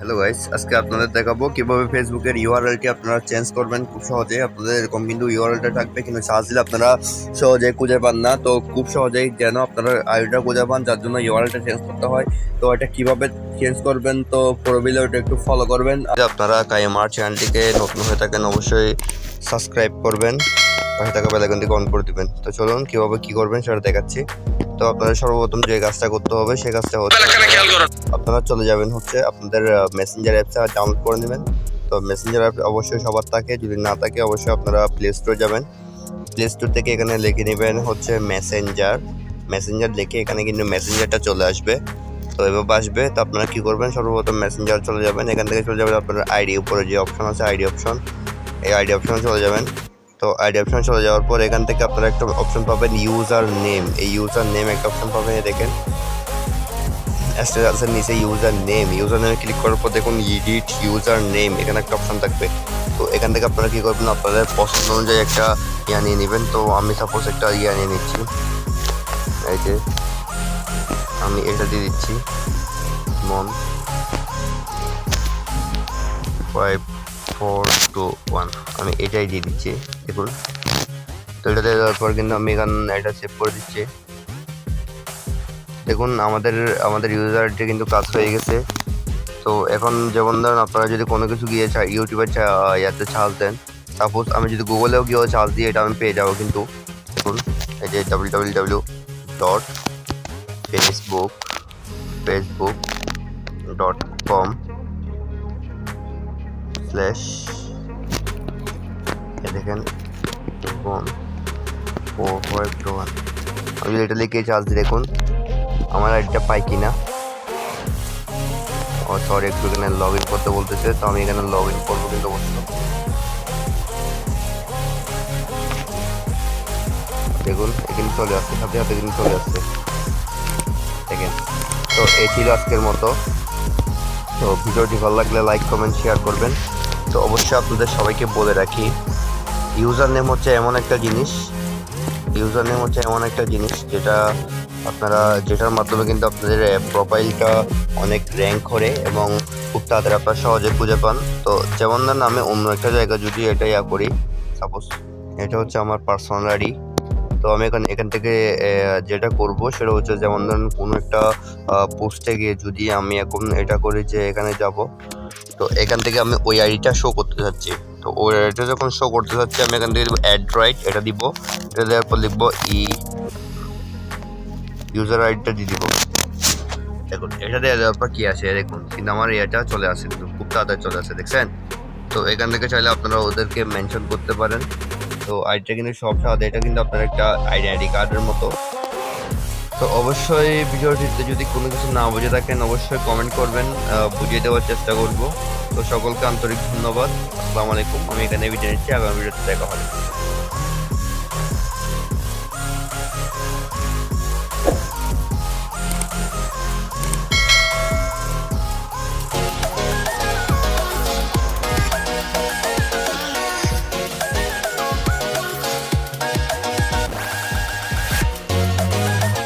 Hello guys, আজকে আপনাদের দেখাবো কিভাবে ফেসবুকের ইউআরএলটি আপনারা চেঞ্জ করবেন খুব সহজে। আপনাদের এরকম কিন্তু ইউআরএলটা থাকবে, কিন্তু সার্চ দিলে আপনারা সহজে খুঁজে পান না। তো খুব সহজেই যেন আপনারা আইডিটা খুঁজে পান, যার জন্য ইউআরএলটা চেঞ্জ করতে হয়। তো এটা কিভাবে চেঞ্জ করবেন, তো পুরো ভিডিওটা একটু ফলো করবেন। আপনারা কাইমার চ্যানেলটিকে নতুন হয়ে থাকেন অবশ্যই সাবস্ক্রাইব করবেন, পাশে থাকা বেল আইকনটিকে অন করে দিবেন। তো চলুন কিভাবে কি করবেন সেটা দেখাচ্ছি। তো আপনারা সর্বপ্রথম যে কাজটা করতে হবে সেই কাজটা হচ্ছে আপনারা চলে যাবেন হচ্ছে আপনাদের মেসেঞ্জার অ্যাপসটা ডাউনলোড করে নেবেন। তো মেসেঞ্জার অ্যাপ অবশ্যই সবার থাকে, যদি না থাকে অবশ্যই আপনারা প্লে স্টোর যাবেন। প্লে স্টোর থেকে এখানে লিখে নেবেন হচ্ছে মেসেঞ্জার লিখে এখানে কিন্তু মেসেঞ্জারটা চলে আসবে। তো এভাবে আসবে। তো আপনারা কী করবেন, সর্বপ্রথম মেসেঞ্জার চলে যাবেন, এখান থেকে চলে যাবেন আপনার আইডি, উপরে যে অপশন আছে আইডি অপশন, এই আইডি অপশনে চলে যাবেন। তো আইডি অপশনে চলে যাওয়ার পর এখান থেকে আপনারা একটা অপশন পাবেন ইউজার নেম। এই ইউজার নেম একটা অপশন পাবেন, দেখেন স্ট্যাটাসের নিচে ইউজার নেমে ক্লিক করার পর দেখুন এডিট ইউজার নেম, এখানে একটা অপশন থাকবে। তো এখান থেকে আপনারা কী করবেন, আপনাদের পছন্দ অনুযায়ী একটা ইয়া নিয়ে নেবেন। তো আমি সাপোজ একটা ইয়া নিয়ে নিচ্ছি, এই যে আমি এটা দিয়ে দিচ্ছি মন 5 4 2 1, আমি এটাই দিয়ে দিচ্ছি দেখুন। তো এটা দেওয়ার পর কিন্তু আমি এখানে এটা সেভ করে দিচ্ছি। দেখুন আমাদের ইউজারটি কিন্তু কাজ হয়ে গেছে। তো এখন যেমন ধরেন আপনারা যদি কোনো কিছু গিয়ে ইউটিউবের ইয়াতে সার্চ দেন, সাপোজ আমি যদি গুগলেও গিয়েও সার্চ দিয়ে এটা আমি পেয়ে যাবো। কিন্তু দেখুন এই যে www.facebook.com/ দেখেন 14521, আমি যদি এটা লিখে সার্চ দিই দেখুন আমার আইডিটা পাই কিনা। ও সরি, একটু এখানে লগ ইন করতে বলতেছে, তো আমি এখানে লগ ইন করবো। কিন্তু দেখুন এখানে চলে আসছে, সাথে সাথে কিন্তু চলে আসছে দেখেন। তো এই ছিল আজকের মতো। তো ভিডিওটি ভালো লাগলে লাইক কমেন্ট শেয়ার করবেন। তো অবশ্যই আপনাদের সবাইকে বলে রাখি, ইউজার নেম হচ্ছে এমন একটা জিনিস যেটার মাধ্যমে কিন্তু আপনাদের প্রোফাইলটা অনেক র্যাঙ্ক করে এবং খুব তাড়াতাড়ি আপনারা সহজে খুঁজে পান। তো যেমন ধরেন আমি অন্য একটা জায়গায় যদি এটা ইয়া করি, সাপোজ এটা হচ্ছে আমার পার্সোনাল আইডি। তো আমি এখান থেকে যেটা করব সেটা হচ্ছে, যেমন ধরুন কোনো একটা পোস্টে গিয়ে যদি আমি এখন এটা করি যে এখানে যাব, তো এখান থেকে আমি ওই আইডিটা শো করতে চাচ্ছি। তো ওই আইডিটা যখন শো করতে চাচ্ছি আমি এখান থেকে দেবো অ্যাড রাইট, এটা দিব। এটা দেওয়ার পর লিখবো ইউজার আইডিটা দিয়ে দিব। দেখুন এটা দেওয়ার পর কি আসে দেখুন, কিন্তু আমার এটা চলে আসে, কিন্তু খুব তাড়াতাড়ি চলে আসে, দেখছেন। তো এখান থেকে চাইলে আপনারা ওদেরকে মেনশন করতে পারেন। তো আইডিটা কিন্তু সব সাথে, এটা কিন্তু আপনার একটা আইডি কার্ডের মতো। তো অবশ্যই ভিডিওটিতে যদি কোনো কিছু না বুঝে থাকেন অবশ্যই কমেন্ট করবেন, বুঝিয়ে দেওয়ার চেষ্টা করব। তো সকলকে আন্তরিক ধন্যবাদ। আসসালামু আলাইকুম, আমি এখানে বিদায় নিচ্ছি, আগামী ভিডিওতে দেখা হবে।